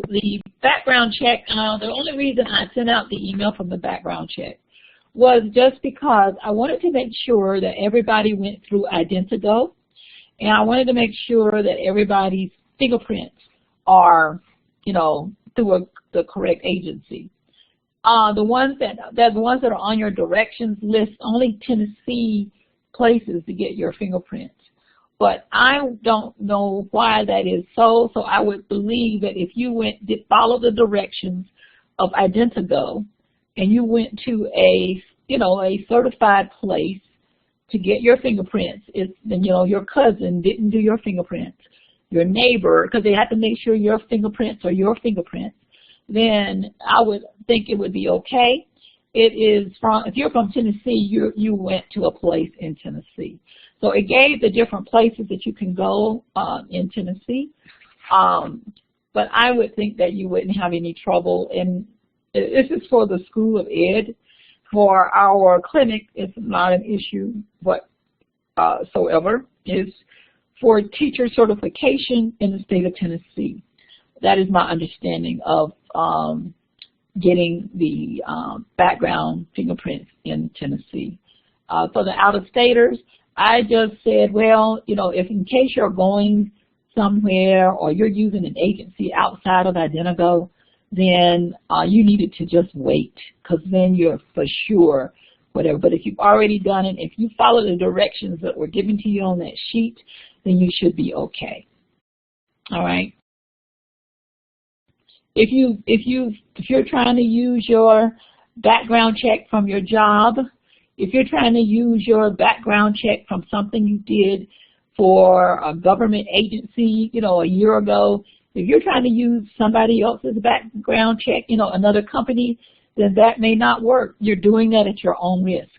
the background check, the only reason I sent out the email from the background check was just because I wanted to make sure that everybody went through Identigo, and I wanted to make sure that everybody's fingerprints are, through the correct agency. The ones that are on your directions list only Tennessee places to get your fingerprints. But I don't know why that is so I would believe that if you follow the directions of Identigo and you went to a certified place to get your fingerprints, then your cousin didn't do your fingerprints, your neighbor, because they have to make sure your fingerprints are your fingerprints, then I would think it would be okay. If you're from Tennessee, you went to a place in Tennessee. So it gave the different places that you can go in Tennessee. But I would think that you wouldn't have any trouble. And this is for the School of Ed. For our clinic, it's not an issue whatsoever. It's for teacher certification in the state of Tennessee. That is my understanding of getting the background fingerprints in Tennessee. For the out-of-staters, I just said, well, if in case you're going somewhere or you're using an agency outside of Identigo, then you needed to just wait, because then you're for sure whatever. But if you've already done it, if you follow the directions that were given to you on that sheet, then you should be okay. All right. If you're trying to use your background check from your job, if you're trying to use your background check from something you did for a government agency, a year ago, if you're trying to use somebody else's background check, another company, then that may not work. You're doing that at your own risk.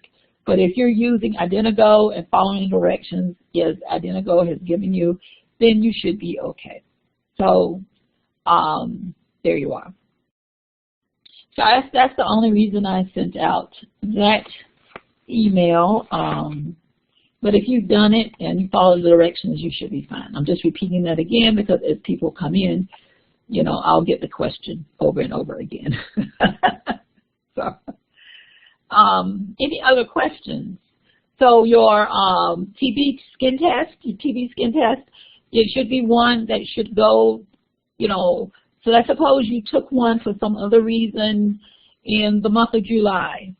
But if you're using Identigo and following directions as Identigo has given you, then you should be okay. So there you are. So that's the only reason I sent out that email. But if you've done it and you follow the directions, you should be fine. I'm just repeating that again because as people come in, I'll get the question over and over again. So, any other questions? So your TB skin test, it should be one that should go, so let's suppose you took one for some other reason in the month of July.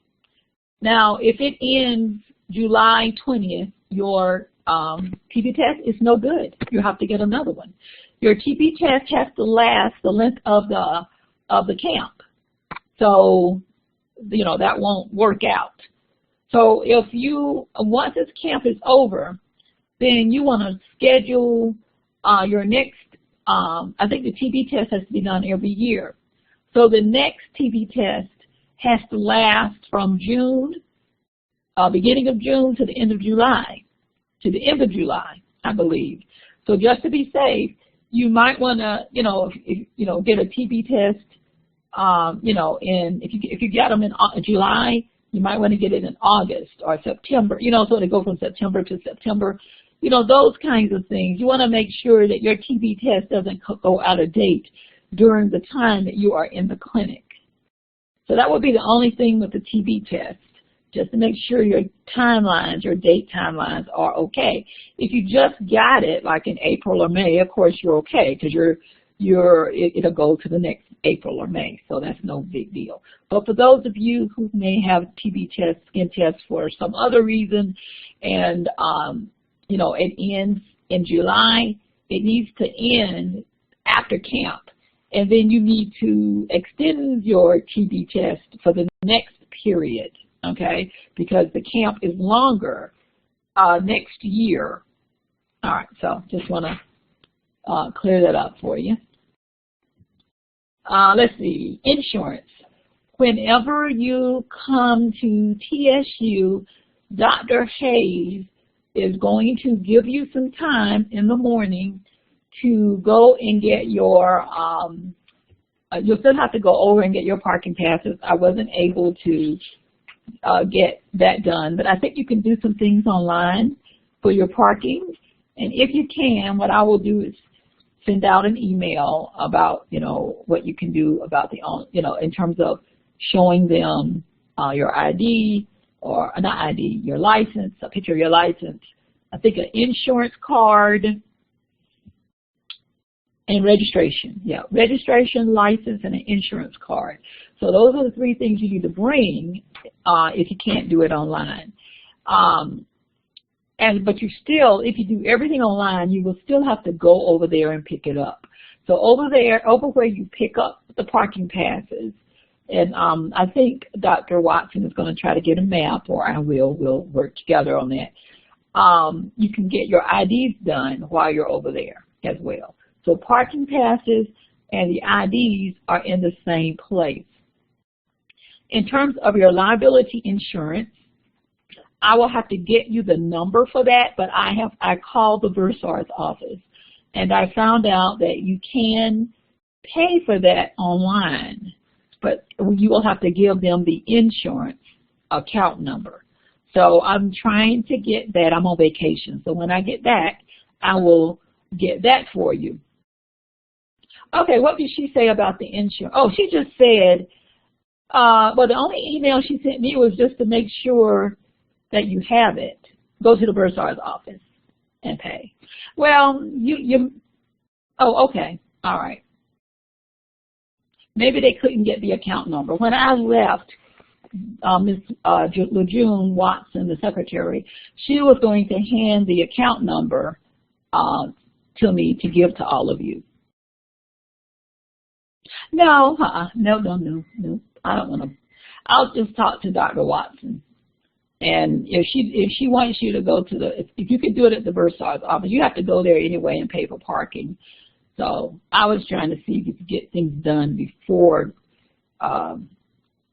Now, if it ends July 20th, your TB test is no good. You have to get another one. Your TB test has to last the length of the camp. So, that won't work out. So if once this camp is over, then you want to schedule your next, I think the TB test has to be done every year. So the next TB test has to last from June, beginning of June to the end of July, I believe. So just to be safe, you might want to, get a TB test, and if you get them in July, you might want to get it in August or September, so they go from September to September, those kinds of things. You want to make sure that your TB test doesn't go out of date during the time that you are in the clinic. So that would be the only thing with the TB test, just to make sure your timelines, your date timelines are okay. If you just got it like in April or May, of course you're okay because it'll go to the next April or May, so that's no big deal. But for those of you who may have TB tests, skin tests for some other reason, and it ends in July, it needs to end after camp, and then you need to extend your TB test for the next period, okay? Because the camp is longer next year. All right, so just want to clear that up for you. Let's see, insurance. Whenever you come to TSU, Dr. Hayes is going to give you some time in the morning to go and get your, you'll still have to go over and get your parking passes. I wasn't able to get that done, but I think you can do some things online for your parking. And if you can, what I will do is send out an email about, what you can do about in terms of showing them your ID, or not ID, your license, a picture of your license, I think an insurance card, and registration. Yeah, registration, license, and an insurance card. So those are the 3 things you need to bring if you can't do it online. But you still, if you do everything online, you will still have to go over there and pick it up. So over where you pick up the parking passes, and I think Dr. Watson is going to try to get a map, or we'll work together on that. You can get your IDs done while you're over there as well. So parking passes and the IDs are in the same place. In terms of your liability insurance, I will have to get you the number for that, but I called the Bursar's office, and I found out that you can pay for that online, but you will have to give them the insurance account number. So I'm trying to get that. I'm on vacation, so when I get back, I will get that for you. Okay, what did she say about the insurance? Oh, she just said, well, the only email she sent me was just to make sure that you have it. Go to the Bursar's office and pay. Well, oh, okay, all right. Maybe they couldn't get the account number. When I left, Ms. LeJune Watson, the secretary, she was going to hand the account number to me to give to all of you. No, no. I don't want to. I'll just talk to Dr. Watson. And if she wants you to go to if you could do it at the Bursar's office, you have to go there anyway and pay for parking. So I was trying to see if you could get things done before, so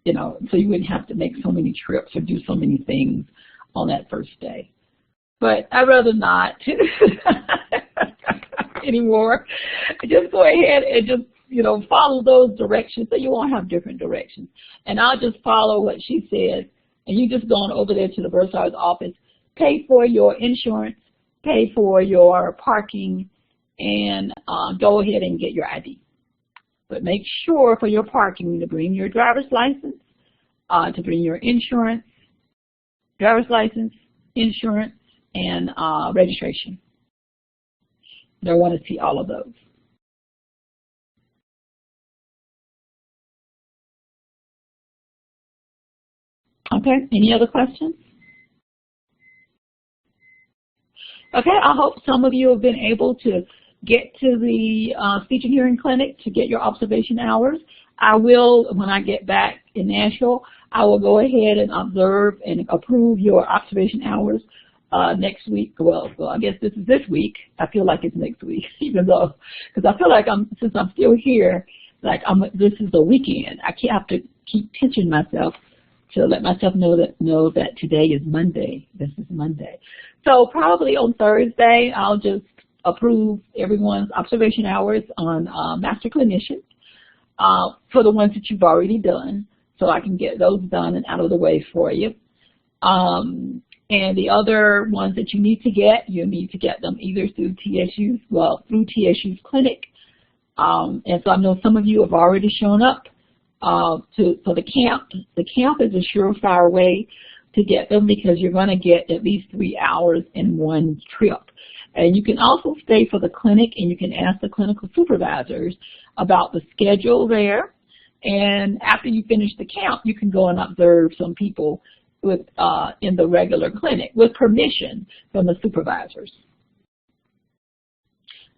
you wouldn't have to make so many trips or do so many things on that first day. But I'd rather not anymore. Just go ahead and just, follow those directions, so you won't have different directions. And I'll just follow what she says, and you just go on over there to the Bursar's office, pay for your insurance, pay for your parking, and go ahead and get your ID. But make sure for your parking to bring your driver's license, to bring your insurance, driver's license, insurance, and registration. They want to see all of those. Okay, any other questions? Okay, I hope some of you have been able to get to the speech and hearing clinic to get your observation hours. I will, when I get back in Nashville, I will go ahead and observe and approve your observation hours next week. Well, I guess this is this week. I feel like it's next week, even though, because I feel like since I'm still here, like this is the weekend. I can't have to keep pinching myself to let myself know that today is Monday. This is Monday. So probably on Thursday, I'll just approve everyone's observation hours on Master Clinician for the ones that you've already done, so I can get those done and out of the way for you. And the other ones that you need to get them either through TSU's clinic. And so I know some of you have already shown up for the camp. The camp is a surefire way to get them, because you're going to get at least 3 hours in one trip. And you can also stay for the clinic, and you can ask the clinical supervisors about the schedule there. And after you finish the camp, you can go and observe some people in the regular clinic with permission from the supervisors.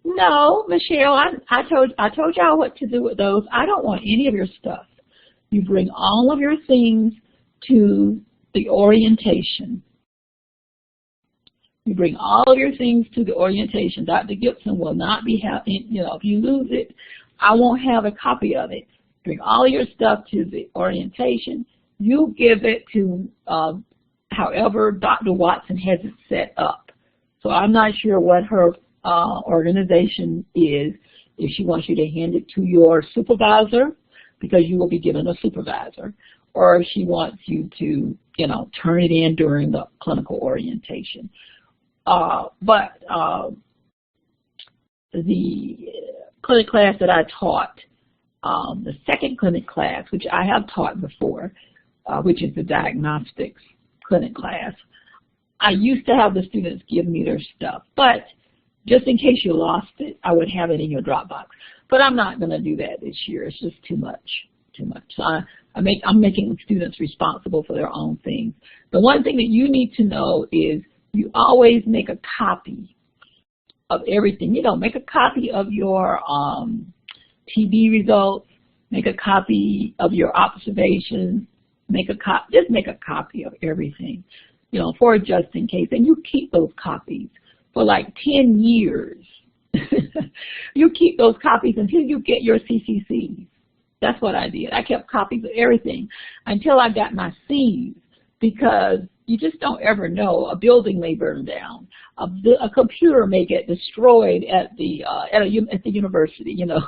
No, Michelle, I told y'all what to do with those. I don't want any of your stuff. You bring all of your things to the orientation. You bring all of your things to the orientation. Dr. Gibson will not be having, if you lose it, I won't have a copy of it. Bring all your stuff to the orientation. You give it to however Dr. Watson has it set up. So I'm not sure what her organization is, if she wants you to hand it to your supervisor, because you will be given a supervisor, or if she wants you to, turn it in during the clinical orientation. clinic class that I taught, the second clinic class, which I have taught before, which is the diagnostics clinic class, I used to have the students give me their stuff, but just in case you lost it, I would have it in your Dropbox. But I'm not going to do that this year. It's just too much. So I'm making students responsible for their own things. The one thing that you need to know is you always make a copy of everything. You know, make a copy of your TB results, make a copy of your observations, just make a copy of everything, you know, for just in case. And you keep those copies for like 10 years. You keep those copies until you get your CCCs. That's what I did. I kept copies of everything until I got my C's, because you just don't ever know. A building may burn down. A computer may get destroyed at the university, you know,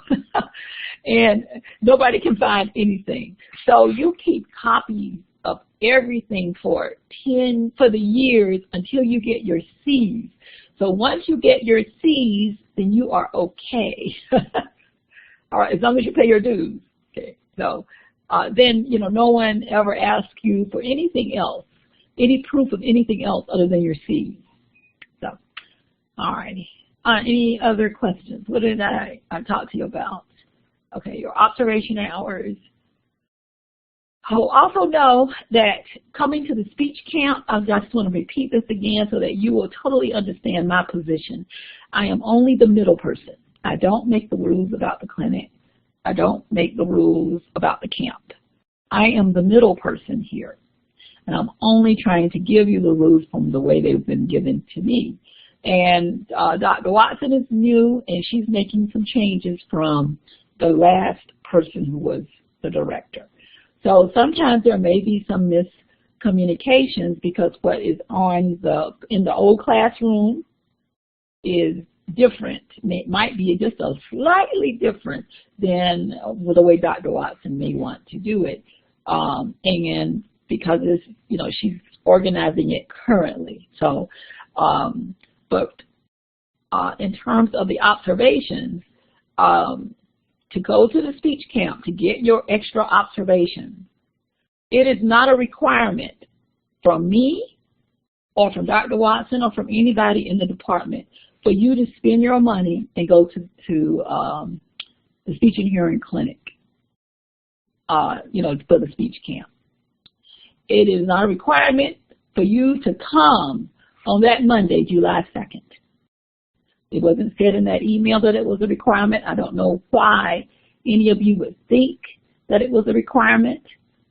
and nobody can find anything. So you keep copies of everything for the years until you get your C's. So once you get your C's, then you are okay. All right, as long as you pay your dues. Okay, so then, you know, no one ever asks you for anything else, any proof of anything else other than your C's. So, all righty. Any other questions? What did I talk to you about? Okay, your observation hours. Oh, also know that coming to the speech camp, I just want to repeat this again so that you will totally understand my position. I am only the middle person. I don't make the rules about the clinic. I don't make the rules about the camp. I am the middle person here, and I'm only trying to give you the rules from the way they've been given to me. And Dr. Watson is new, and she's making some changes from the last person who was the director. So sometimes there may be some miscommunications because what is in the old classroom is different. It might be just a slightly different than the way Dr. Watson may want to do it. And because it's, you know, she's organizing it currently. So, but in terms of the observations, to go to the speech camp to get your extra observations, it is not a requirement from me or from Dr. Watson or from anybody in the department for you to spend your money and go to the speech and hearing clinic, you know, for the speech camp. It is not a requirement for you to come on that Monday, July 2nd. It wasn't said in that email that it was a requirement. I don't know why any of you would think that it was a requirement,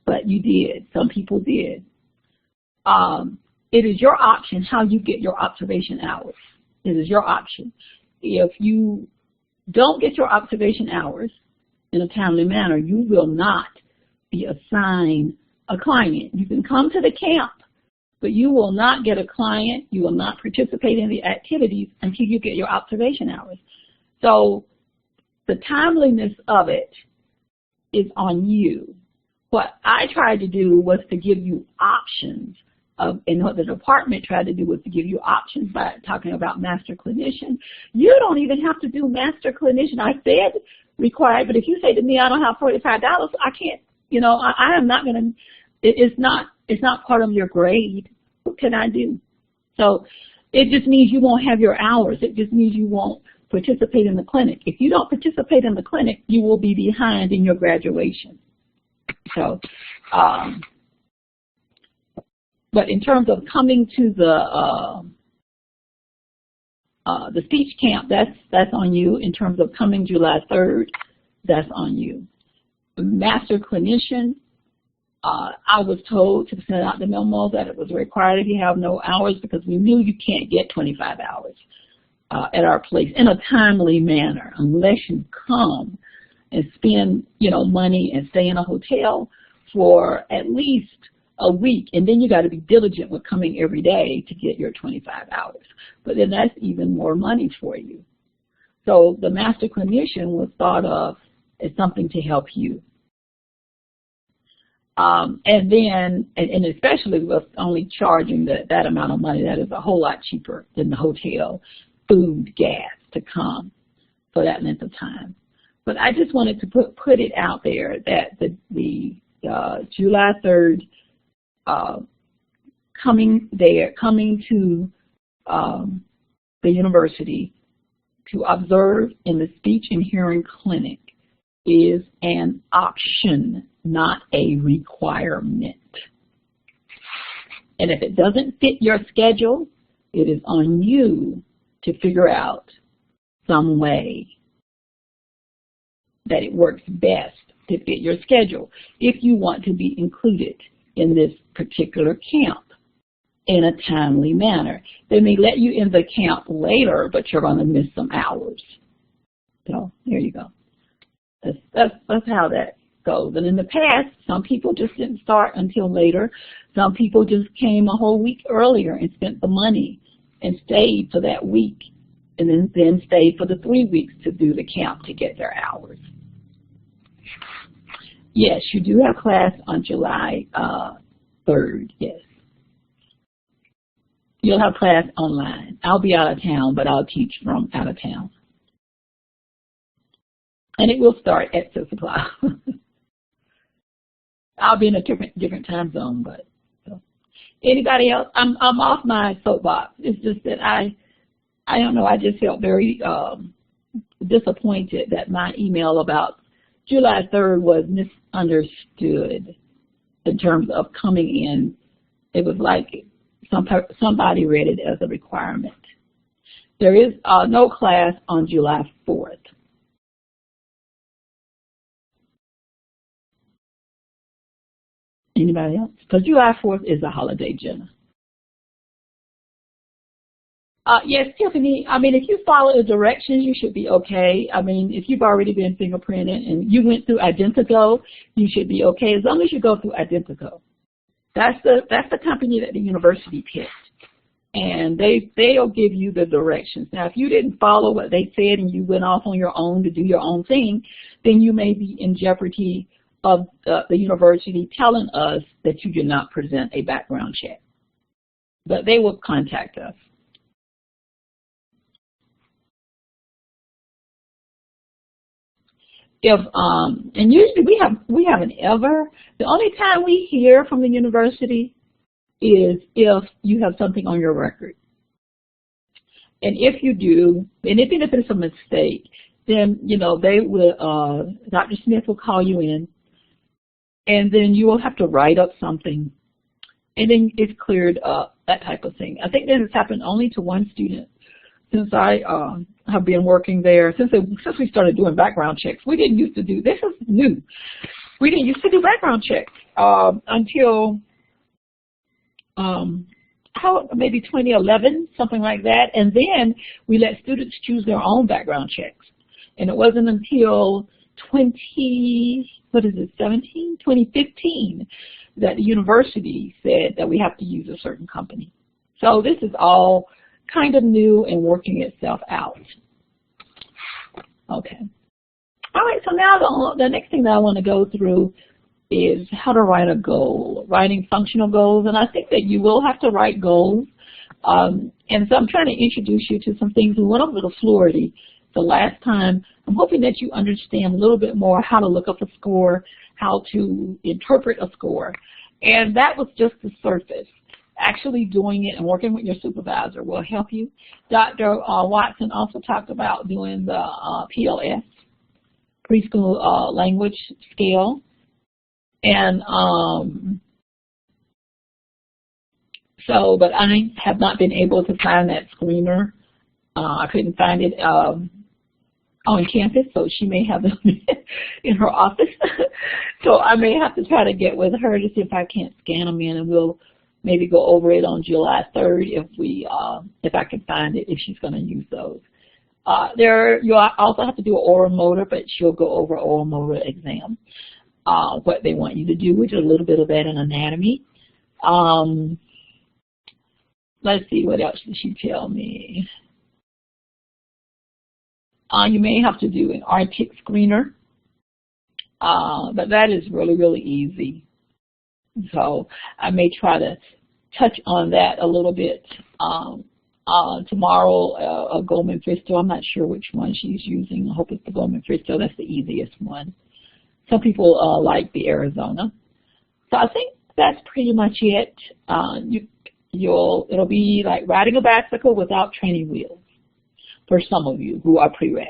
but you did. Some people did. It is your option how you get your observation hours. It is your option. If you don't get your observation hours in a timely manner, you will not be assigned a client. You can come to the camp, but you will not get a client. You will not participate in the activities until you get your observation hours. So the timeliness of it is on you. What I tried to do was to give you options, and what the department tried to do was to give you options by talking about master clinician. You don't even have to do master clinician. I said required, but if you say to me, I don't have $45, I can't, you know, I am not going to, it's not part of your grade. What can I do? So it just means you won't have your hours. It just means you won't participate in the clinic. If you don't participate in the clinic, you will be behind in your graduation. So, but in terms of coming to the speech camp, that's on you. In terms of coming July 3rd, that's on you. Master clinician, I was told to send out the memo that it was required if you have no hours, because we knew you can't get 25 hours at our place in a timely manner unless you come and spend, you know, money and stay in a hotel for at least a week, and then you got to be diligent with coming every day to get your 25 hours. But then that's even more money for you. So the master clinician was thought of as something to help you. And then, and especially with only charging that amount of money, that is a whole lot cheaper than the hotel, food, gas to come. for that length of time. But I just wanted to put it out there that the July 3rd coming to the university to observe in the speech and hearing clinic is an option, not a requirement. And if it doesn't fit your schedule, it is on you to figure out some way that it works best to fit your schedule if you want to be included in this particular camp in a timely manner. They may let you in the camp later, but you're going to miss some hours. So there you go. That's how that goes. And in the past, some people just didn't start until later. Some people just came a whole week earlier and spent the money and stayed for that week, and then stayed for the 3 weeks to do the camp to get their hours. Yes, you do have class on July 3rd, yes. You'll have class online. I'll be out of town, but I'll teach from out of town. And it will start at 6 o'clock. I'll be in a different time zone, but so. Anybody else? I'm off my soapbox. It's just that I don't know, I just felt very disappointed that my email about July 3rd was misunderstood in terms of coming in. It was like somebody read it as a requirement. There is no class on July 4th. Anybody else? Because July 4th is a holiday, Jenna. Yes, Tiffany, I mean, if you follow the directions, you should be okay. I mean, if you've already been fingerprinted and you went through Identico, you should be okay as long as you go through Identico. That's the company that the university picked. And they'll give you the directions. Now, if you didn't follow what they said and you went off on your own to do your own thing, then you may be in jeopardy of the university telling us that you did not present a background check. But they will contact us. And usually we haven't ever. The only time we hear from the university is if you have something on your record. And if you do, and even if it's a mistake, then they will. Dr. Smith will call you in, and then you will have to write up something, and then it's cleared up. That type of thing. I think this has happened only to one student since I have been working there, since we started doing background checks. We didn't used to do, this is new. We didn't used to do background checks until maybe 2011, something like that. And then we let students choose their own background checks. And it wasn't until 2015 that the university said that we have to use a certain company. So this is all kind of new and working itself out. Okay. All right, so now the next thing that I want to go through is how to write a goal, writing functional goals. And I think that you will have to write goals. And so I'm trying to introduce you to some things. We went over the fluidity the last time. I'm hoping that you understand a little bit more how to look up a score, how to interpret a score. And that was just the surface. Actually doing it and working with your supervisor will help you. Dr. Watson also talked about doing the PLS, preschool language scale. And but I have not been able to find that screener. I couldn't find it on campus, so she may have them in her office. So I may have to try to get with her to see if I can't scan them in, and we'll maybe go over it on July 3rd if I can find it, if she's going to use those. You also have to do an oral motor, but she'll go over oral motor exam, what they want you to do, which is a little bit of that in anatomy. Let's see, what else did she tell me? You may have to do an RTIC screener, but that is really, really easy. So I may try to touch on that a little bit on tomorrow a Goldman Fisto. I'm not sure which one she's using. I hope it's the Goldman Fisto. That's the easiest one. Some people like the Arizona. So I think that's pretty much it. It'll be like riding a bicycle without training wheels for some of you who are prereqs.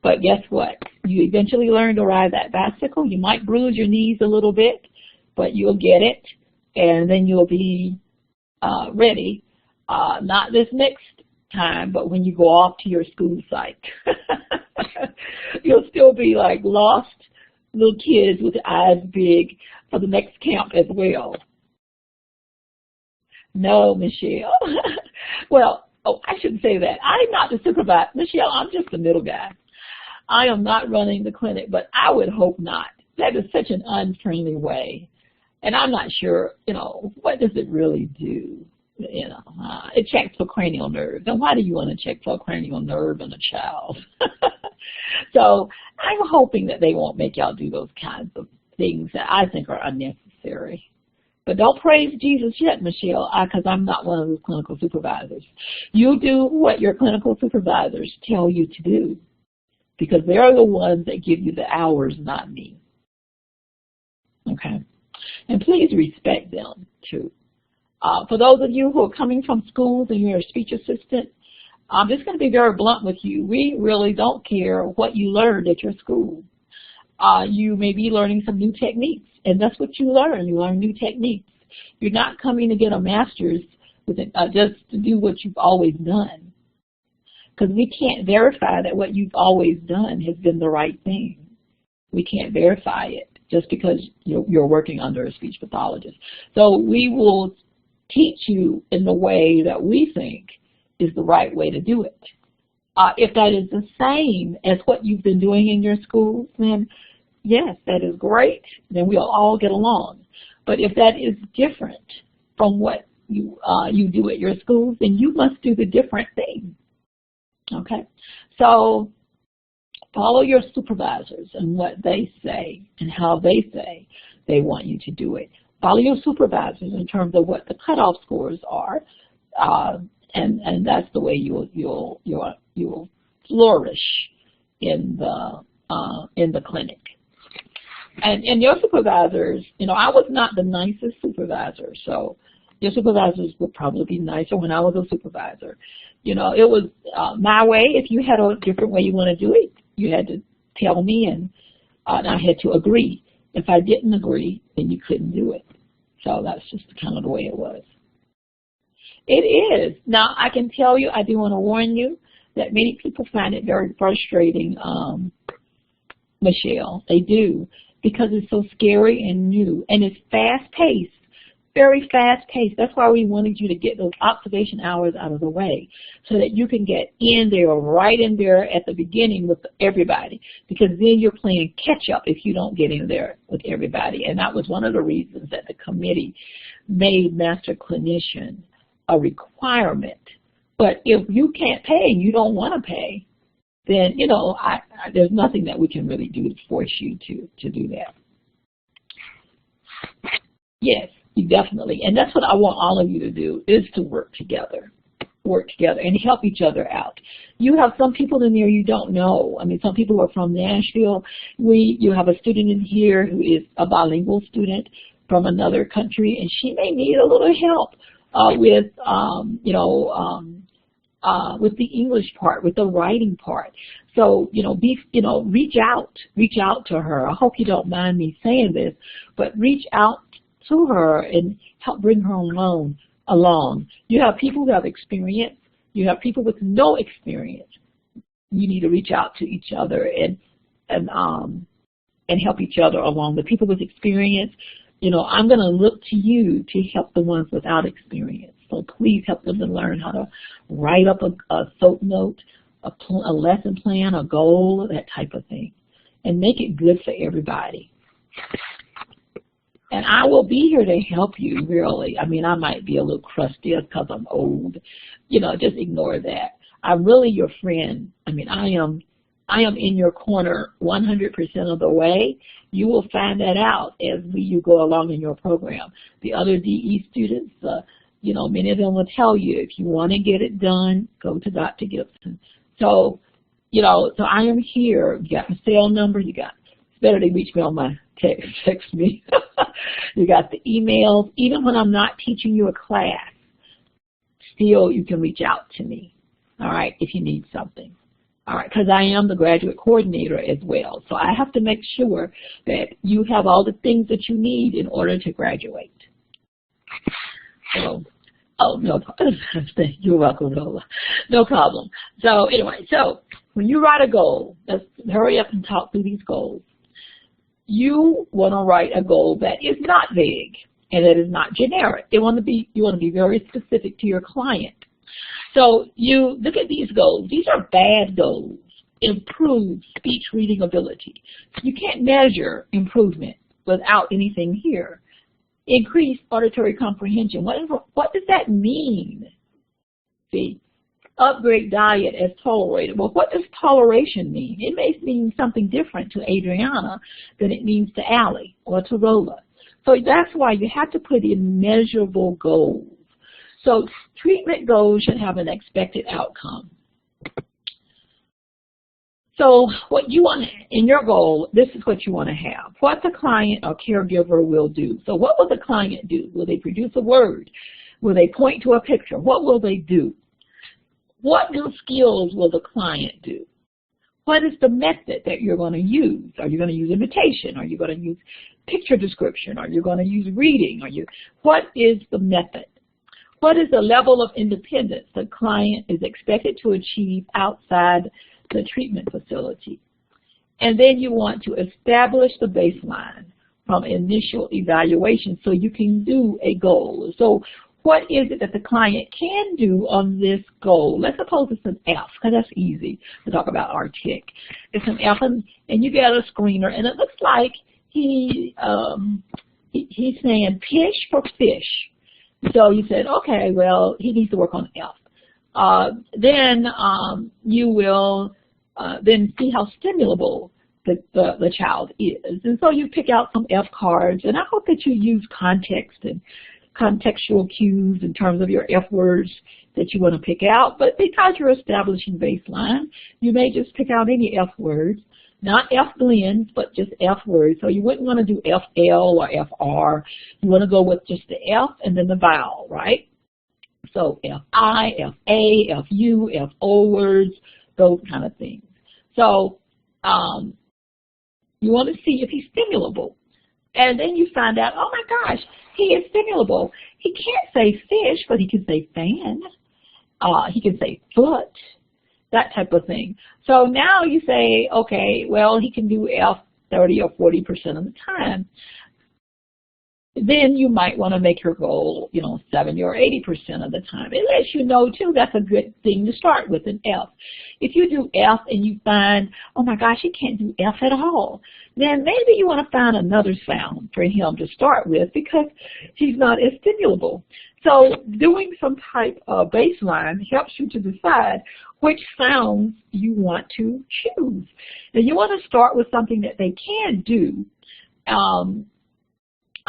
But guess what? You eventually learn to ride that bicycle. You might bruise your knees a little bit, but you'll get it, and then you'll be ready. Not this next time, but when you go off to your school site. You'll still be like lost little kids with eyes big for the next camp as well. No, Michelle. Well, I shouldn't say that. I'm not the supervisor. Michelle, I'm just the middle guy. I am not running the clinic, but I would hope not. That is such an unfriendly way. And I'm not sure, what does it really do? It checks for cranial nerves. And why do you want to check for a cranial nerve in a child? So I'm hoping that they won't make y'all do those kinds of things that I think are unnecessary. But don't praise Jesus yet, Michelle, because I'm not one of those clinical supervisors. You do what your clinical supervisors tell you to do, because they're the ones that give you the hours, not me. Okay? And please respect them, too. For those of you who are coming from schools and you're a speech assistant, I'm just going to be very blunt with you. We really don't care what you learned at your school. You may be learning some new techniques, and that's what you learn. You learn new techniques. You're not coming to get a master's with it, just to do what you've always done, because we can't verify that what you've always done has been the right thing. We can't verify it just because you're working under a speech pathologist. So we will teach you in the way that we think is the right way to do it. If that is the same as what you've been doing in your schools, then yes, that is great. Then we'll all get along. But if that is different from what you do at your schools, then you must do the different thing. Okay? So follow your supervisors and what they say and how they say they want you to do it. Follow your supervisors in terms of what the cutoff scores are, and that's the way you'll flourish in the clinic. And your supervisors, I was not the nicest supervisor, so your supervisors would probably be nicer when I was a supervisor. It was my way. If you had a different way you want to do it, you had to tell me, and I had to agree. If I didn't agree, then you couldn't do it. So that's just kind of the way it was. It is. Now, I can tell you, I do want to warn you that many people find it very frustrating, Michelle. They do, because it's so scary and new, and it's fast-paced, very fast-paced. That's why we wanted you to get those observation hours out of the way, so that you can get in there, right in there at the beginning with everybody, because then you're playing catch-up if you don't get in there with everybody. And that was one of the reasons that the committee made master clinician a requirement. But if you can't pay and you don't want to pay, then, there's nothing that we can really do to force you to do that. Yes, you definitely. And that's what I want all of you to do, is to work together and help each other out. You have some people in there you don't know. I mean, some people who are from Nashville. You have a student in here who is a bilingual student from another country, and she may need a little help with the English part, with the writing part. So, reach out to her. I hope you don't mind me saying this, but reach out to her and help bring her along. You have people who have experience. You have people with no experience. You need to reach out to each other and help each other along. The people with experience, I'm going to look to you to help the ones without experience. So please help them to learn how to write up a SOAP note, a lesson plan, a goal, that type of thing, and make it good for everybody. And I will be here to help you, really. I mean, I might be a little crusty because I'm old. Just ignore that. I'm really your friend. I mean, I am in your corner 100% of the way. You will find that out as you go along in your program. The other DE students, You know, many of them will tell you, if you want to get it done, go to Dr. Gibson. So, you know, so I am here. You got my cell number. You got, it's better to reach me on my text me. You got the emails. Even when I'm not teaching you a class, still you can reach out to me, all right, if you need something. All right, because I am the graduate coordinator as well. So I have to make sure that you have all the things that you need in order to graduate. So, oh, no problem. You're welcome, Lola. No problem. So anyway, so when you write a goal, let's hurry up and talk through these goals. You want to write a goal that is not vague and that is not generic. You want to be very specific to your client. So you look at these goals. These are bad goals. Improve speech reading ability. You can't measure improvement without anything here. Increase auditory comprehension. What does that mean? See, upgrade diet as tolerated. Well, what does toleration mean? It may mean something different to Adriana than it means to Allie or to Lola. So that's why you have to put in measurable goals. So treatment goals should have an expected outcome. So what you want in your goal, this is what you want to have. What the client or caregiver will do. So what will the client do? Will they produce a word? Will they point to a picture? What will they do? What new skills will the client do? What is the method that you're going to use? Are you going to use imitation? Are you going to use picture description? Are you going to use reading? What is the method? What is the level of independence the client is expected to achieve outside the treatment facility? And then you want to establish the baseline from initial evaluation so you can do a goal. So what is it that the client can do on this goal? Let's suppose it's an F, because that's easy to talk about our TIC. It's an F, and you get a screener, and it looks like he's saying pish for fish. So you said, okay, well, he needs to work on F. Then you will then see how stimulable the child is. And so you pick out some F cards, and I hope that you use context and contextual cues in terms of your F words that you want to pick out. But because you're establishing baseline, you may just pick out any F words, not F blends, but just F words. So you wouldn't want to do FL or FR. You want to go with just the F and then the vowel, right? So FI, FA, FU, FO words, those kind of things. So you want to see if he's stimulable. And then you find out, oh my gosh, he is stimulable. He can't say fish, but he can say fan. He can say foot, that type of thing. So now you say, okay, well, he can do F 30 or 40% of the time. Then you might want to make your goal, 70 or 80% of the time. It lets you know, too, that's a good thing to start with, an F. If you do F and you find, oh my gosh, he can't do F at all, then maybe you want to find another sound for him to start with because he's not as stimulable. So doing some type of baseline helps you to decide which sounds you want to choose. And you want to start with something that they can do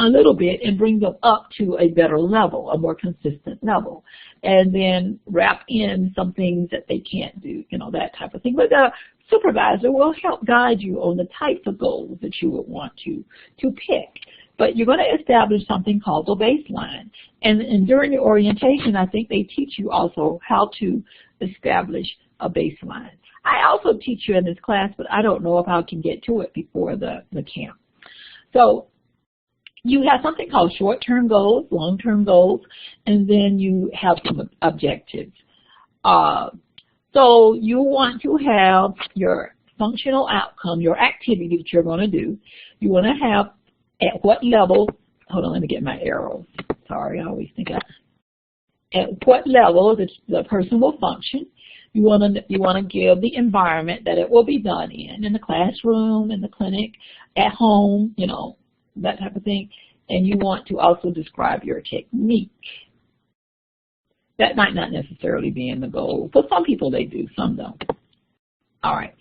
a little bit and bring them up to a better level, a more consistent level, and then wrap in some things that they can't do, that type of thing. But the supervisor will help guide you on the types of goals that you would want to pick. But you're going to establish something called the baseline. And during the orientation, I think they teach you also how to establish a baseline. I also teach you in this class, but I don't know if I can get to it before the camp. So you have something called short-term goals, long-term goals, and then you have some objectives. So you want to have your functional outcome, your activity that you're going to do. You want to have at what level, hold on, let me get my arrows. Sorry, I always think at what level the person will function. You want to give the environment that it will be done in the classroom, in the clinic, at home, that type of thing. And you want to also describe your technique. That might not necessarily be in the goal. For some people they do, some don't. All right.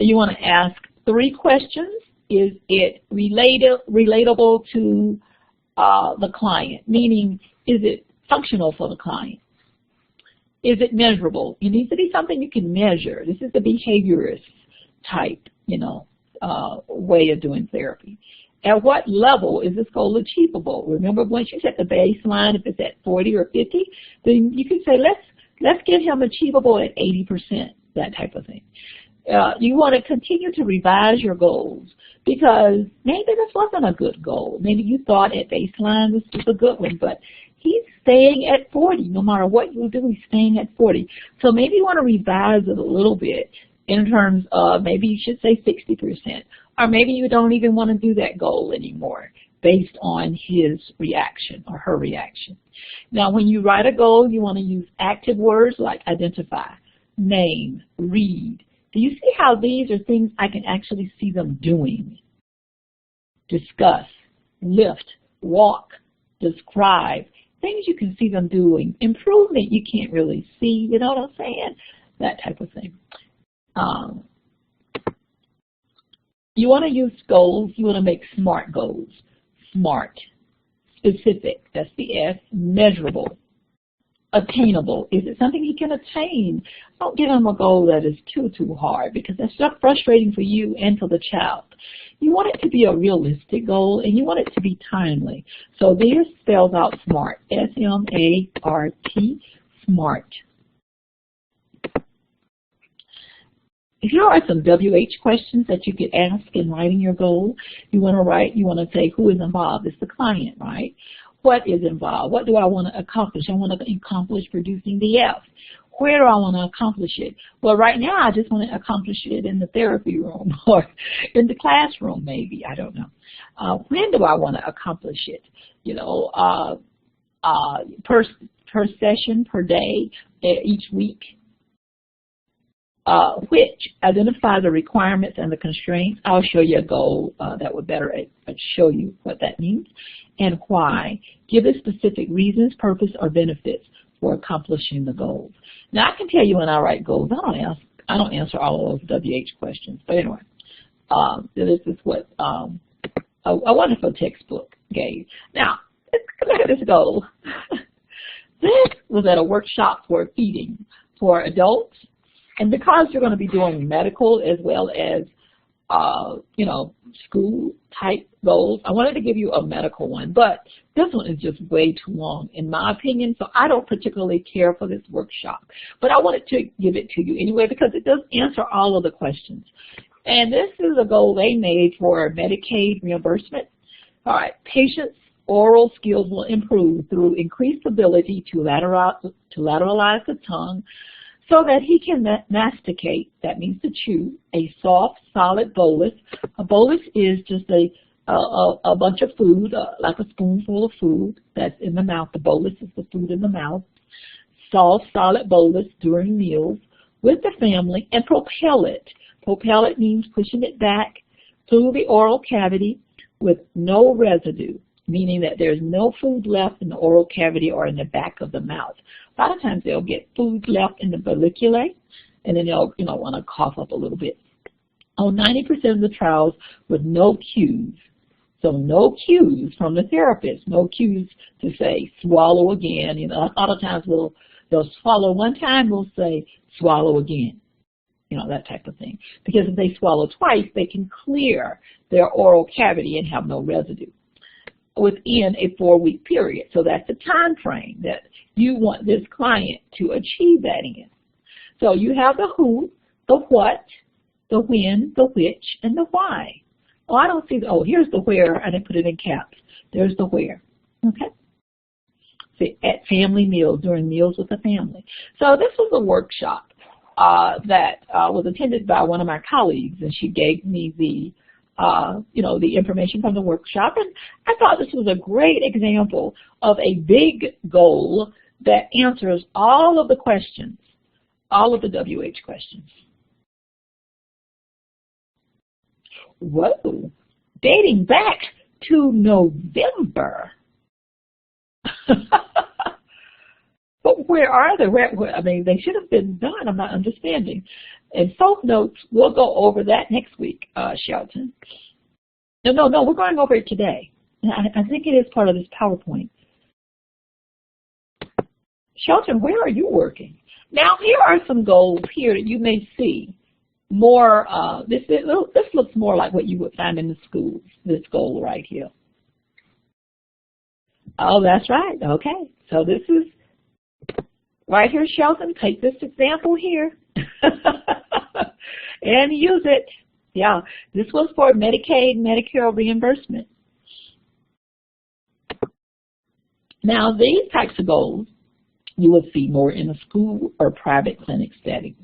You want to ask 3 questions. Is it relatable to the client? Meaning, is it functional for the client? Is it measurable? It needs to be something you can measure. This is the behaviorist type, way of doing therapy. At what level is this goal achievable? Remember, once you set the baseline, if it's at 40 or 50, then you can say, let's get him achievable at 80%, that type of thing. You want to continue to revise your goals because maybe this wasn't a good goal. Maybe you thought at baseline this was a good one, but he's staying at 40. No matter what you do, he's staying at 40. So maybe you want to revise it a little bit in terms of maybe you should say 60%. Or maybe you don't even want to do that goal anymore based on his reaction or her reaction. Now, when you write a goal, you want to use active words like identify, name, read. Do you see how these are things I can actually see them doing? Discuss, lift, walk, describe, things you can see them doing. Improvement you can't really see, you know what I'm saying? That type of thing. You want to use goals. You want to make SMART goals. SMART, specific, that's the S, measurable, attainable. Is it something he can attain? Don't give him a goal that is too hard because that's so frustrating for you and for the child. You want it to be a realistic goal and you want it to be timely. So there spells out SMART, S-M-A-R-T, SMART. Here are some WH questions that you could ask in writing your goal. You want to say who is involved. It's the client, right? What is involved? What do I want to accomplish? I want to accomplish producing the F. Where do I want to accomplish it? Well, right now I just want to accomplish it in the therapy room or in the classroom maybe. I don't know. When do I want to accomplish it? Per session, per day, each week. Which identify the requirements and the constraints. I'll show you a goal that would better show you what that means and why. Give us specific reasons, purpose, or benefits for accomplishing the goals. Now I can tell you when I write goals, I don't answer all of those WH questions. But anyway, this is what a wonderful textbook gave. Now look at this goal. This was at a workshop for feeding for adults. And because you're going to be doing medical as well as, school type goals, I wanted to give you a medical one, but this one is just way too long in my opinion, so I don't particularly care for this workshop. But I wanted to give it to you anyway because it does answer all of the questions. And this is a goal they made for Medicaid reimbursement. All right, patients' oral skills will improve through increased ability to lateralize the tongue, so that he can masticate, that means to chew, a soft, solid bolus. A bolus is just a bunch of food, like a spoonful of food that's in the mouth. The bolus is the food in the mouth. Soft, solid bolus during meals with the family, and propel it. Propel it means pushing it back through the oral cavity with no residue, meaning that there's no food left in the oral cavity or in the back of the mouth. A lot of times they'll get food left in the valvulae, and then they'll want to cough up a little bit. On 90% of the trials with no cues. So no cues from the therapist, no cues to say swallow again. A lot of times they'll swallow one time, we'll say swallow again. That type of thing. Because if they swallow twice, they can clear their oral cavity and have no residue within a 4-week period. So that's the time frame that you want this client to achieve that in. So you have the who, the what, the when, the which, and the why. Oh, I don't see the, here's the where. I didn't put it in caps. There's the where. Okay? See, at family meals, during meals with the family. So this was a workshop that was attended by one of my colleagues, and she gave me the information from the workshop, and I thought this was a great example of a big goal that answers all of the questions, all of the WH questions. Whoa, dating back to November. But where are they? I mean, they should have been done. I'm not understanding. And Folk Notes, we'll go over that next week, Shelton. No, we're going over it today. I think it is part of this PowerPoint. Shelton, where are you working? Now, here are some goals here that you may see more. This looks more like what you would find in the schools, this goal right here. Oh, that's right. Okay. So this is right here, Shelton. Take this example here and use it. Yeah, this was for Medicaid, Medicare reimbursement. Now, these types of goals you will see more in a school or private clinic setting.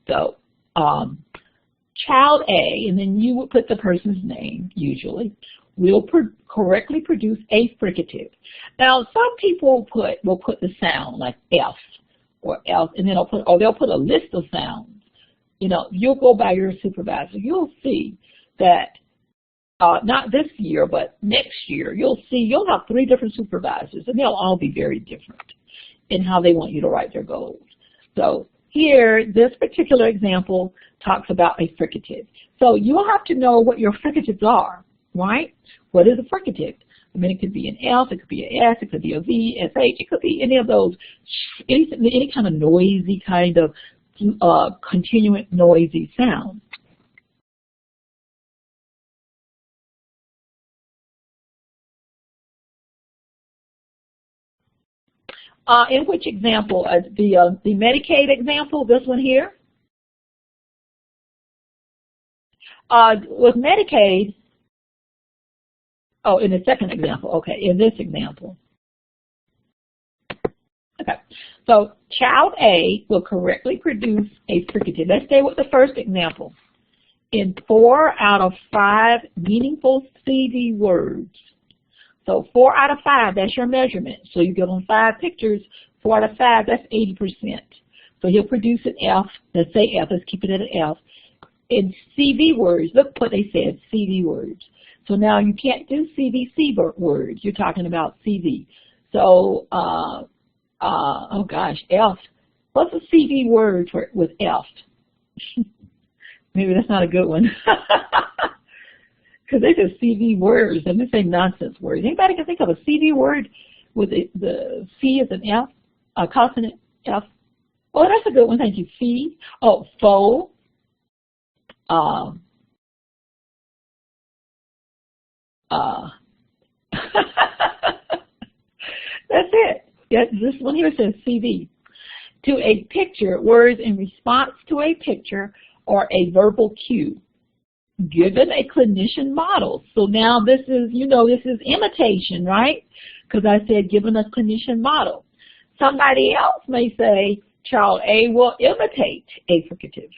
So, child A, and then you would put the person's name, usually, will correctly produce a fricative. Now, some people will put the sound like F or F, and then they'll put a list of sounds. You know, you'll go by your supervisor. You'll see that not this year, but next year, you'll have 3 different supervisors, and they'll all be very different in how they want you to write their goals. So here, this particular example talks about a fricative. So you'll have to know what your fricatives are, right? What is a fricative? I mean, it could be an F, it could be an S, it could be a V, SH, it could be any of those, any kind of noisy kind of continuant noisy sound. In which example? The Medicaid example, this one here? With Medicaid, oh, in the second example, okay, in this example. Okay, so child A will correctly produce a fricative. Let's stay with the first example. In 4 out of 5 meaningful CV words. So 4 out of 5, that's your measurement. So you give them 5 pictures, 4 out of 5, that's 80%. So he'll produce an F, let's say F, let's keep it at an F. In CV words, look what they said, CV words. So now you can't do CVC words, you're talking about CV. So, oh gosh, F. What's a CV word with F? Maybe that's not a good one. Because they just CV words, and they say nonsense words. Anybody can think of a CV word with the C as an F, a consonant F? Oh, that's a good one, thank you. Fee. Oh, faux. That's it. Yeah, this one here says CV. To a picture, words in response to a picture or a verbal cue. Given a clinician model. So now this is, you know, this is imitation, right? Because I said given a clinician model. Somebody else may say child A will imitate a fricative.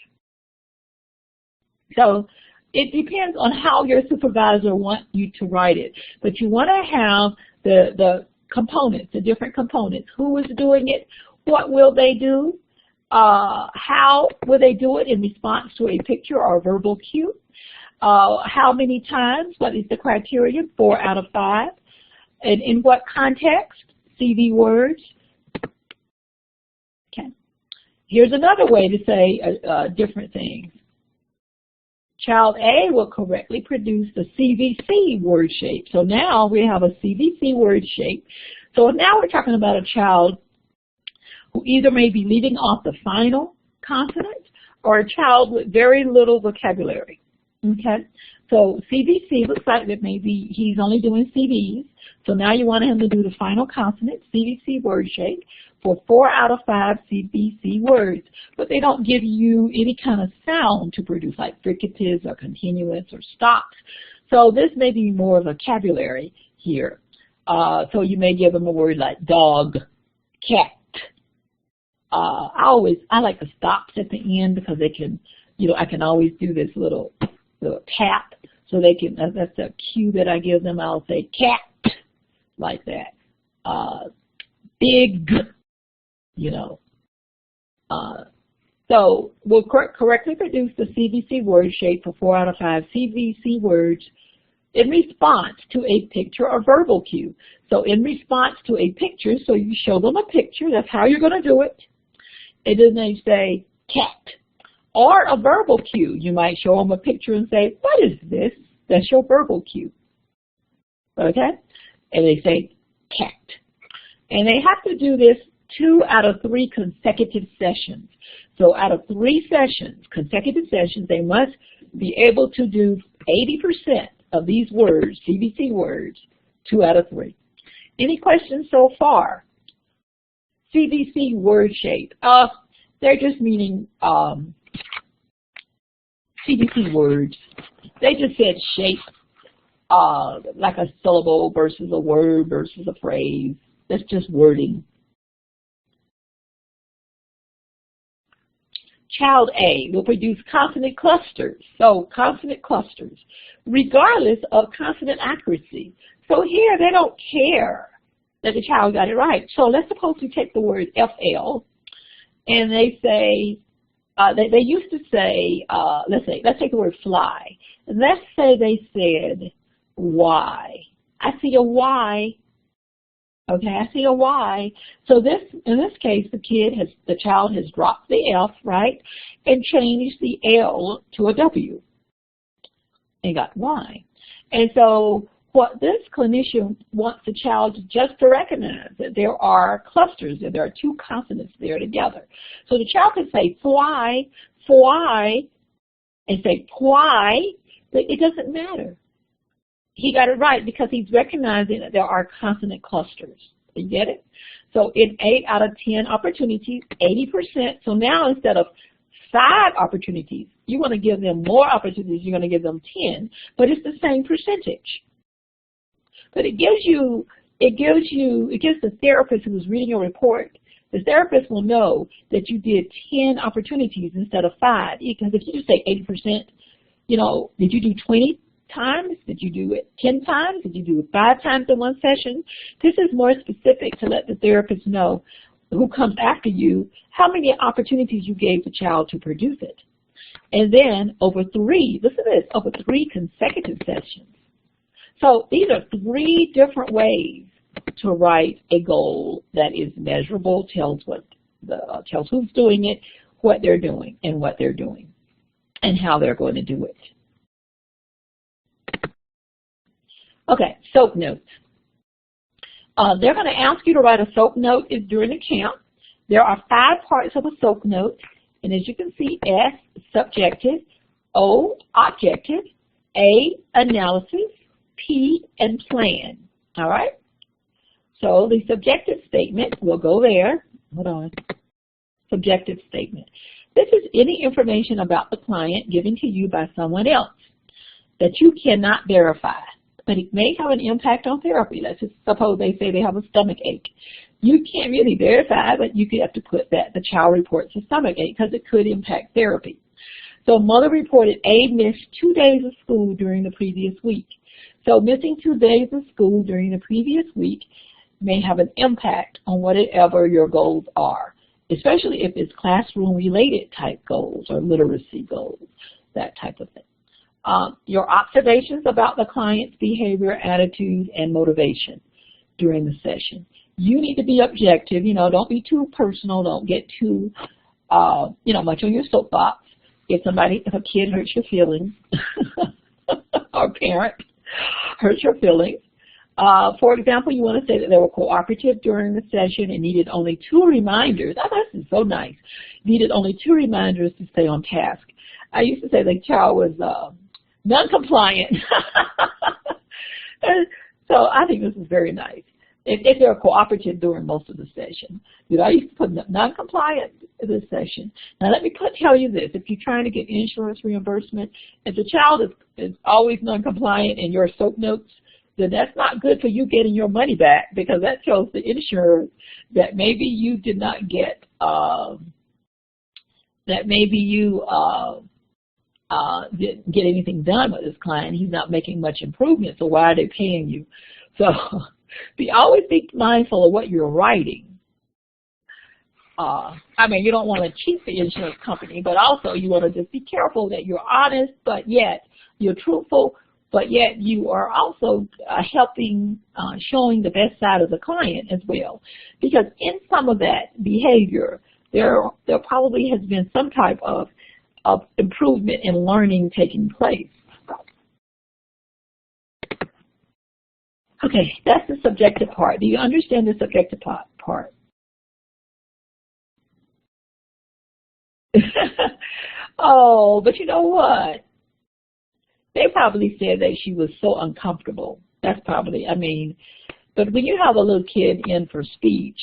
So it depends on how your supervisor wants you to write it. But you want to have the components, the different components. Who is doing it? What will they do? How will they do it in response to a picture or a verbal cue? How many times? What is the criterion? 4 out of 5. And in what context? CV words. Okay. Here's another way to say different things. Child A will correctly produce the CVC word shape. So now we have a CVC word shape. So now we're talking about a child who either may be leaving off the final consonant or a child with very little vocabulary. Okay, so CVC looks like that maybe he's only doing CVs. So now you want him to do the final consonant, CVC word shape, for 4 out of 5 CVC words. But they don't give you any kind of sound to produce, like fricatives or continuants or stops. So this may be more vocabulary here. So you may give them a word like dog, cat. I like the stops at the end because they can, you know, I can always do this little tap, so they can, that's a cue that I give them. I'll say cat, like that. Big, you know. So we'll correctly produce the CVC word shape for 4 out of 5 CVC words in response to a picture or verbal cue. So in response to a picture, so you show them a picture, that's how you're going to do it. And then they say cat. Or a verbal cue. You might show them a picture and say, what is this? That's your verbal cue. Okay? And they say cat. And they have to do this 2 out of 3 consecutive sessions. So out of 3 sessions, consecutive sessions, they must be able to do 80% of these words, CBC words, 2 out of 3. Any questions so far? CBC word shape. They're just meaning CBC words. They just said shape, like a syllable versus a word versus a phrase. That's just wording. Child A will produce consonant clusters. So consonant clusters, regardless of consonant accuracy. So here they don't care that the child got it right. So let's suppose you take the word FL, and they say, they used to say, let's take the word fly. And let's say they said Y. I see a Y. Okay, I see a Y. So in this case, the child has dropped the F, right, and changed the L to a W and got Y. And so what this clinician wants the child just to recognize that there are clusters, that there are 2 consonants there together. So the child can say fly, and say pwy, but it doesn't matter. He got it right because he's recognizing that there are consonant clusters. You get it? So in 8 out of 10 opportunities, 80%. So now instead of 5 opportunities, you want to give them more opportunities, you're going to give them 10, but it's the same percentage. But it gives the therapist who's reading your report, the therapist will know that you did 10 opportunities instead of 5. Because if you say 80%, you know, did you do 20 times? Did you do it 10 times? Did you do it 5 times in one session? This is more specific to let the therapist know who comes after you how many opportunities you gave the child to produce it. And then over 3, listen to this, over 3 consecutive sessions. So these are 3 different ways to write a goal that is measurable, tells who's doing it, what they're doing, and what they're doing, and how they're going to do it. Okay, SOAP notes. They're going to ask you to write a SOAP note during the camp. There are 5 parts of a SOAP note, and as you can see, S, subjective, O, objective, A, analysis, P, and plan. All right? So the subjective statement will go there. Hold on. Subjective statement. This is any information about the client given to you by someone else that you cannot verify, but it may have an impact on therapy. Let's just suppose they say they have a stomach ache. You can't really verify, but you could have to put that the child reports a stomach ache because it could impact therapy. So mother reported A missed 2 days of school during the previous week. So missing 2 days of school during the previous week may have an impact on whatever your goals are, especially if it's classroom-related type goals or literacy goals, that type of thing. Your observations about the client's behavior, attitude, and motivation during the session. You need to be objective. You know, don't be too personal. Don't get too, much on your soapbox. If a kid hurts your feelings, or a parent hurts your feelings. For example, you want to say that they were cooperative during the session and needed only 2 reminders. Oh, this is so nice. Needed only 2 reminders to stay on task. I used to say the child was non-compliant. So I think this is very nice. If they're cooperative during most of the session. I used to put non-compliant in this session. Now let me tell you this, if you're trying to get insurance reimbursement, if the child is always non-compliant in your SOAP notes, then that's not good for you getting your money back, because that tells the insurer that maybe you did not get, didn't get anything done with this client. He's not making much improvement, so why are they paying you? So always be mindful of what you're writing. You don't want to cheat the insurance company, but also you want to just be careful that you're honest, but yet you're truthful, but yet you are also showing the best side of the client as well. Because in some of that behavior, there probably has been some type of improvement in learning taking place. Okay, that's the subjective part. Do you understand the subjective part? Oh, but you know what? They probably said that she was so uncomfortable. That's probably, I mean, but when you have a little kid in for speech,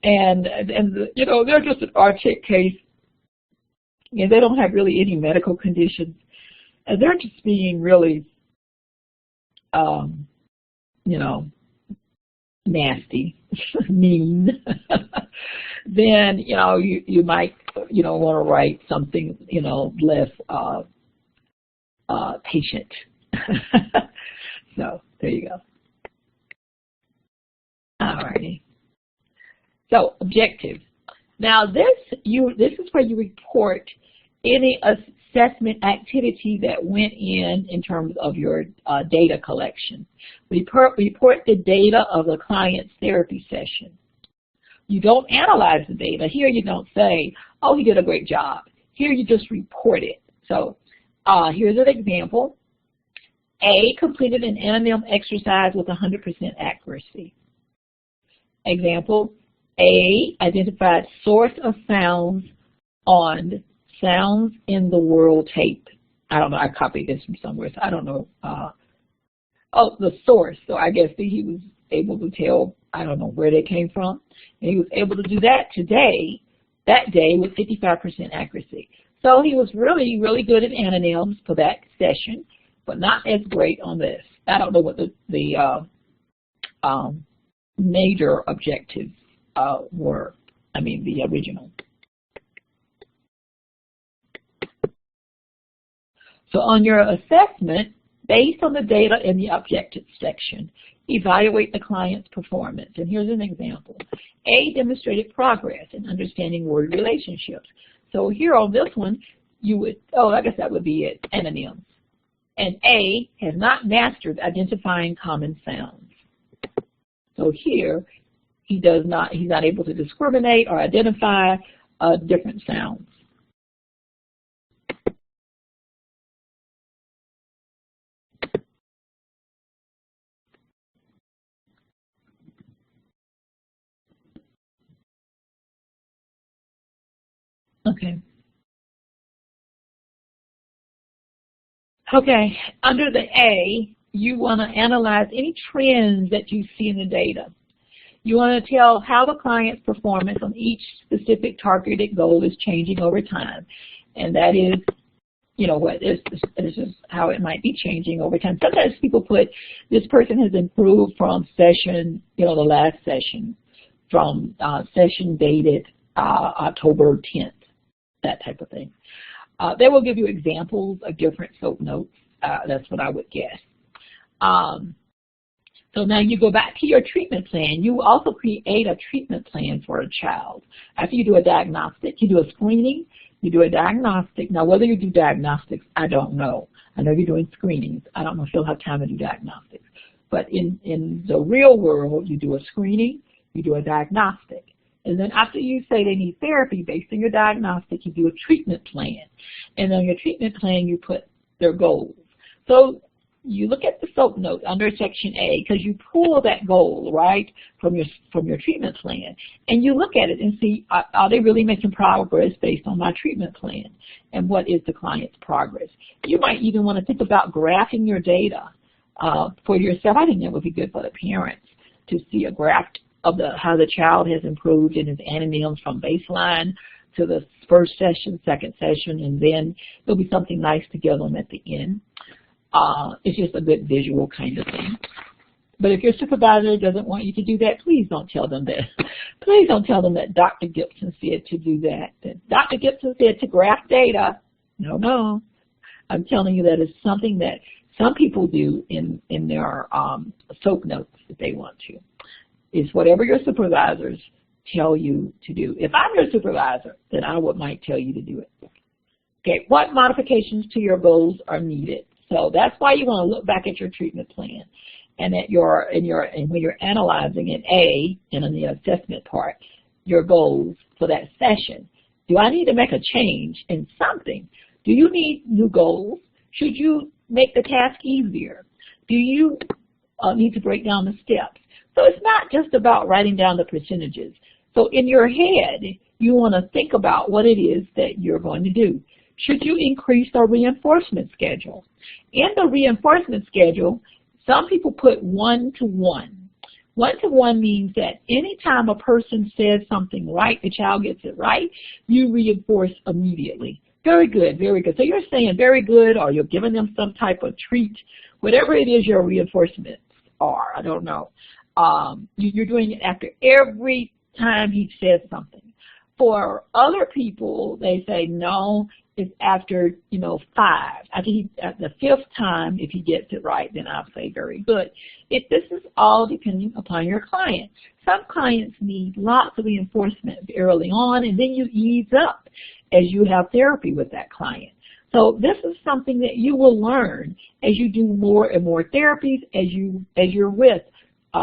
and you know, they're just an archaic case, and they don't have really any medical conditions, and they're just being really, you know, nasty, mean, then, you know, you might, you know, want to write something, you know, less patient. So there you go. All righty. So objectives. Now this is where you report any assessment activity that went in terms of your data collection. Report the data of the client's therapy session. You don't analyze the data. Here you don't say, oh, he did a great job. Here you just report it. So here's an example. A, completed an NM exercise with 100% accuracy. Example, A, identified source of sounds on Sounds in the World tape. I don't know, I copied this from somewhere, so I don't know. Oh, the source. So I guess he was able to tell, I don't know where they came from. And he was able to do that that day with 55% accuracy. So he was really, really good at anonyms for that session, but not as great on this. I don't know what the major objectives were. I mean, the original. So on your assessment, based on the data in the objectives section, evaluate the client's performance. And here's an example. A, demonstrated progress in understanding word relationships. So here on this one, you would, oh, I guess that would be it, anonyms. And A, has not mastered identifying common sounds. So here, he's not able to discriminate or identify different sounds. Okay. Okay, under the A, you want to analyze any trends that you see in the data. You want to tell how the client's performance on each specific targeted goal is changing over time. And that is, you know, what is how it might be changing over time. Sometimes people put, this person has improved from session, you know, the last session, from session dated October 10th, that type of thing. They will give you examples of different SOAP notes. That's what I would guess. So now you go back to your treatment plan. You also create a treatment plan for a child. After you do a diagnostic, you do a screening, you do a diagnostic. Now whether you do diagnostics, I don't know. I know you're doing screenings. I don't know if you'll have time to do diagnostics. But in the real world, you do a screening, you do a diagnostic. And then after you say they need therapy based on your diagnostic, you do a treatment plan. And on your treatment plan, you put their goals. So you look at the SOAP note under section A because you pull that goal, right, from your treatment plan. And you look at it and see, are they really making progress based on my treatment plan? And what is the client's progress? You might even want to think about graphing your data for yourself. I think that would be good for the parents to see a graph of how the child has improved in his anonyms from baseline to the first session, second session, and then there'll be something nice to give them at the end. It's just a good visual kind of thing. But if your supervisor doesn't want you to do that, please don't tell them that. Please don't tell them that Dr. Gibson said to do that. That Dr. Gibson said to graph data. No, no. I'm telling you that is something that some people do in their SOAP notes if they want to. It's whatever your supervisors tell you to do. If I'm your supervisor, then I might tell you to do it. Okay, what modifications to your goals are needed? So that's why you want to look back at your treatment plan and at and when you're analyzing in A and in the assessment part, your goals for that session. Do I need to make a change in something? Do you need new goals? Should you make the task easier? Do you need to break down the steps? So it's not just about writing down the percentages. So in your head, you want to think about what it is that you're going to do. Should you increase the reinforcement schedule? In the reinforcement schedule, some people put 1-to-1. 1-to-1 means that anytime a person says something right, the child gets it right, you reinforce immediately. Very good, very good. So you're saying very good, or you're giving them some type of treat, whatever it is your reinforcements are, I don't know. You're doing it after every time he says something. For other people, they say no, it's after, 5. At the 5th time, if he gets it right, then I'll say very good. This is all depending upon your client. Some clients need lots of reinforcement early on, and then you ease up as you have therapy with that client. So this is something that you will learn as you do more and more therapies, as you're with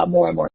more and more.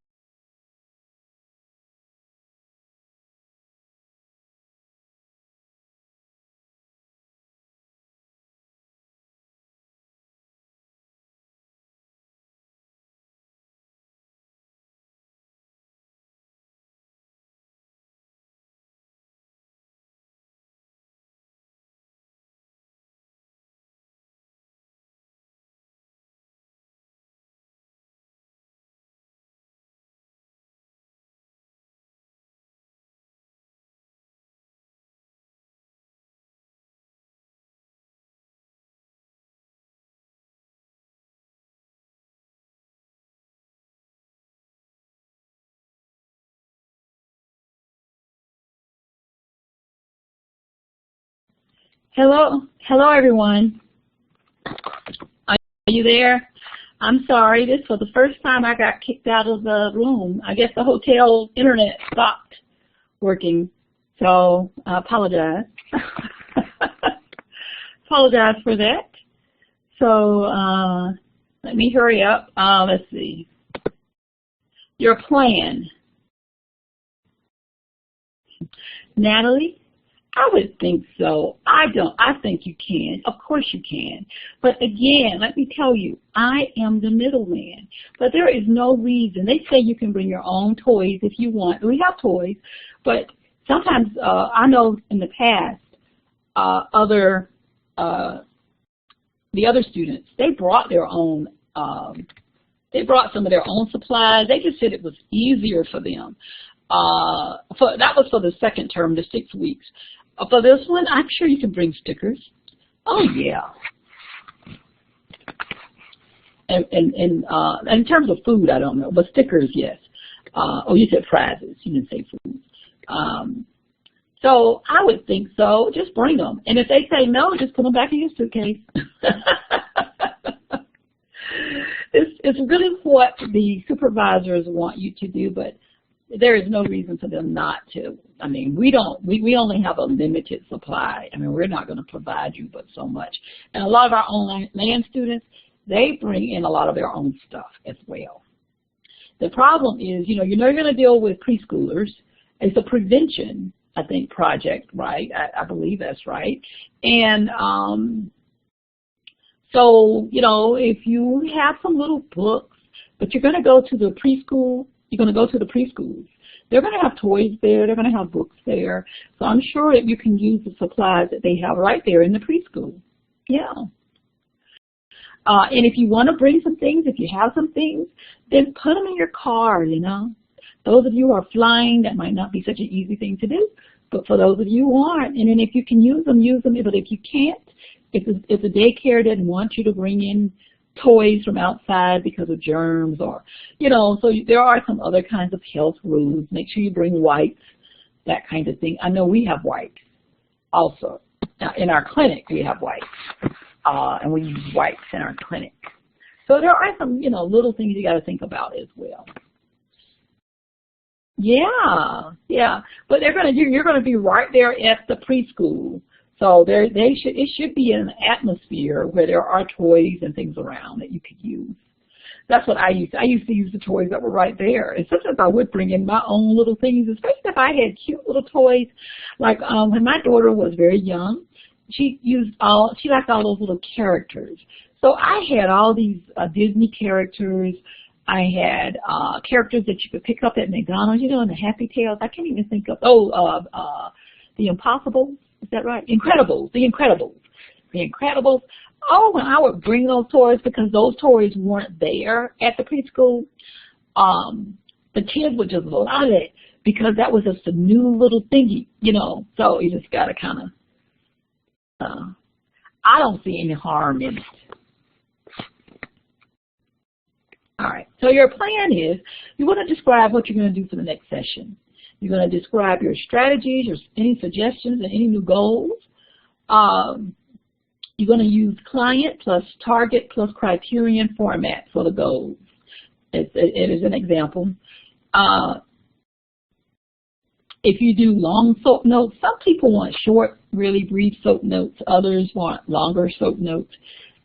Hello everyone. Are you there? I'm sorry, this was the first time I got kicked out of the room. I guess the hotel internet stopped working, so I apologize. Apologize for that. So let me hurry up. Let's see. Your plan. Natalie? I would think so. I think you can. Of course you can. But again, let me tell you, I am the middleman. But there is no reason. They say you can bring your own toys if you want. We have toys, but sometimes I know in the past, the other students, they brought their own. They brought some of their own supplies. They just said it was easier for them. That was for the second term, the 6 weeks. For this one, I'm sure you can bring stickers. Oh yeah. And in terms of food, I don't know, but stickers, yes. Oh, you said prizes. You didn't say food. So I would think so. Just bring them. And if they say no, just put them back in your suitcase. It's really what the supervisors want you to do, but there is no reason for them not to. I mean, we only have a limited supply. I mean, we're not going to provide you but so much. And a lot of our own land students, they bring in a lot of their own stuff as well. The problem is, you're going to deal with preschoolers. It's a prevention, I think, project, right? I believe that's right. And so, if you have some little books, but you're going to go to the preschool, you're going to go to the preschools. They're going to have toys there. They're going to have books there. So I'm sure that you can use the supplies that they have right there in the preschool. Yeah. And if you want to bring some things, if you have some things, then put them in your car, Those of you who are flying, that might not be such an easy thing to do. But for those of you who aren't, and then if you can use them, use them. But if you can't, if a daycare doesn't want you to bring in toys from outside because of germs or, so there are some other kinds of health rules. Make sure you bring wipes, that kind of thing. I know we have wipes also. Now, in our clinic, we have wipes, and we use wipes in our clinic. So there are some, little things you got to think about as well. Yeah. But you're going to be right there at the preschool. So it should be an atmosphere where there are toys and things around that you could use. That's what I used to. I used to use the toys that were right there. And sometimes I would bring in my own little things, especially if I had cute little toys. Like when my daughter was very young, she liked all those little characters. So I had all these Disney characters. I had characters that you could pick up at McDonald's, you know, in the Happy Tales. I can't even think of, the Impossible, is that right? Incredibles, the Incredibles. The Incredibles. Oh, when I would bring those toys, because those toys weren't there at the preschool, the kids would just love it because that was just a new little thingy, you know. So you just got to kind of, I don't see any harm in it. All right, so your plan is you want to describe what you're going to do for the next session. You're going to describe your strategies, any suggestions, and any new goals. You're going to use client plus target plus criterion format for the goals. It is an example. If you do long SOAP notes, some people want short, really brief SOAP notes. Others want longer SOAP notes.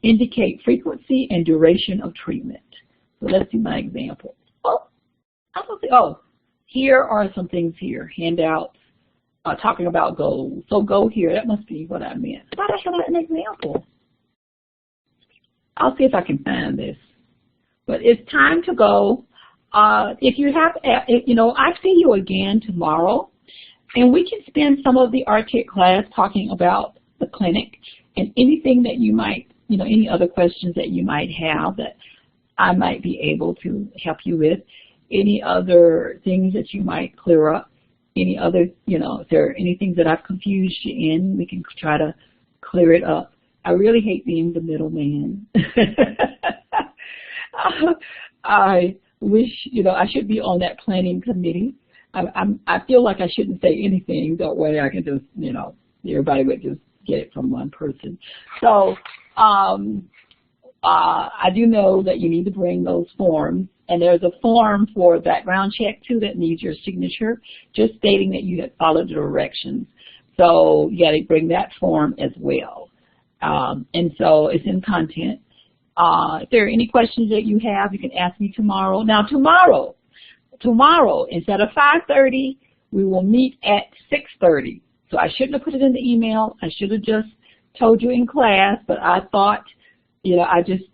Indicate frequency and duration of treatment. So let's see my example. Here are some things here. Handouts, talking about goals. So go here. That must be what I meant. I thought I had an example. I'll see if I can find this. But it's time to go. If you have, you know, I see you again tomorrow, and we can spend some of the RTIC class talking about the clinic and anything that you might, you know, any other questions that you might have that I might be able to help you with, any other things that you might clear up, any other, you know, if there are any things that I've confused you in, we can try to clear it up. I really hate being the middleman. I wish, you know, I should be on that planning committee. I feel like I shouldn't say anything. That way I can just, you know, everybody would just get it from one person. So I do know that you need to bring those forms, and there's a form for background check too that needs your signature, just stating that you had followed the directions. So you got to bring that form as well. And so it's in content. If there are any questions that you have, you can ask me tomorrow. Now tomorrow, instead of 5:30, we will meet at 6:30. So I shouldn't have put it in the email. I should have just told you in class, but I thought, you know, I just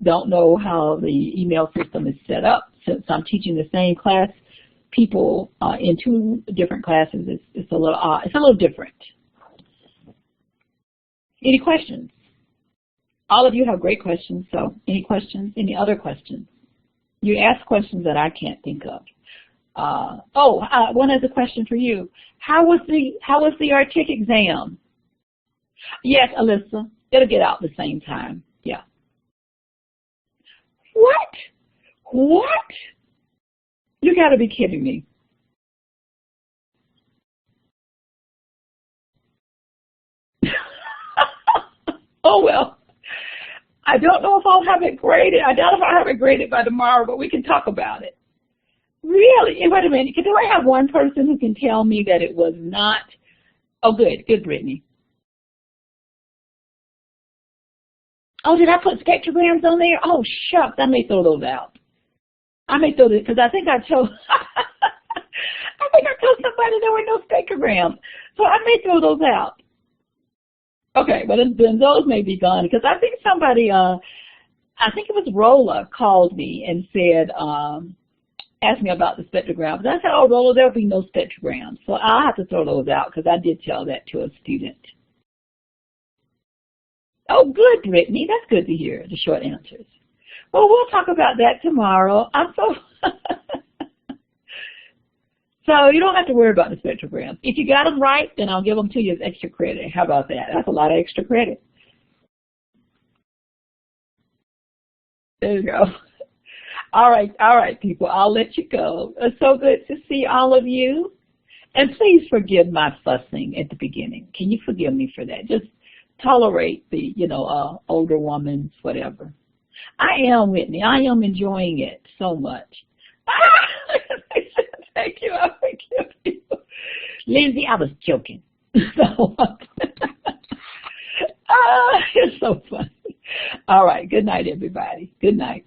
don't know how the email system is set up. Since I'm teaching the same class, people in two different classes, it's a little different. Any questions? All of you have great questions, so any questions? Any other questions? You ask questions that I can't think of. One other question for you. How was the RTIC exam? Yes, Alyssa, it'll get out the same time. Yeah. What? You got to be kidding me. Oh, well, I don't know if I'll have it graded. I doubt if I'll have it graded by tomorrow, but we can talk about it. Really? Wait a minute. Do I have one person who can tell me that it was not? Oh, good, Brittany. Oh, did I put spectrograms on there? Oh, shucks, I may throw those out. I may throw this, because I think I told somebody there were no spectrograms. So I may throw those out. Okay, well then those may be gone, because I think somebody, I think it was Rolla, called me and said, asked me about the spectrograms. And I said, oh, Rolla, there'll be no spectrograms. So I'll have to throw those out, because I did tell that to a student. Oh, good, Brittany. That's good to hear, the short answers. Well, we'll talk about that tomorrow. I'm so... So you don't have to worry about the spectrograms. If you got them right, then I'll give them to you as extra credit. How about that? That's a lot of extra credit. There you go. All right, people. I'll let you go. It's so good to see all of you. And please forgive my fussing at the beginning. Can you forgive me for that? Just tolerate the, you know, older woman's whatever. I am, Whitney. I am enjoying it so much. Thank you. I forgive you. Lindsay, I was joking. So, it's so funny. All right. Good night, everybody. Good night.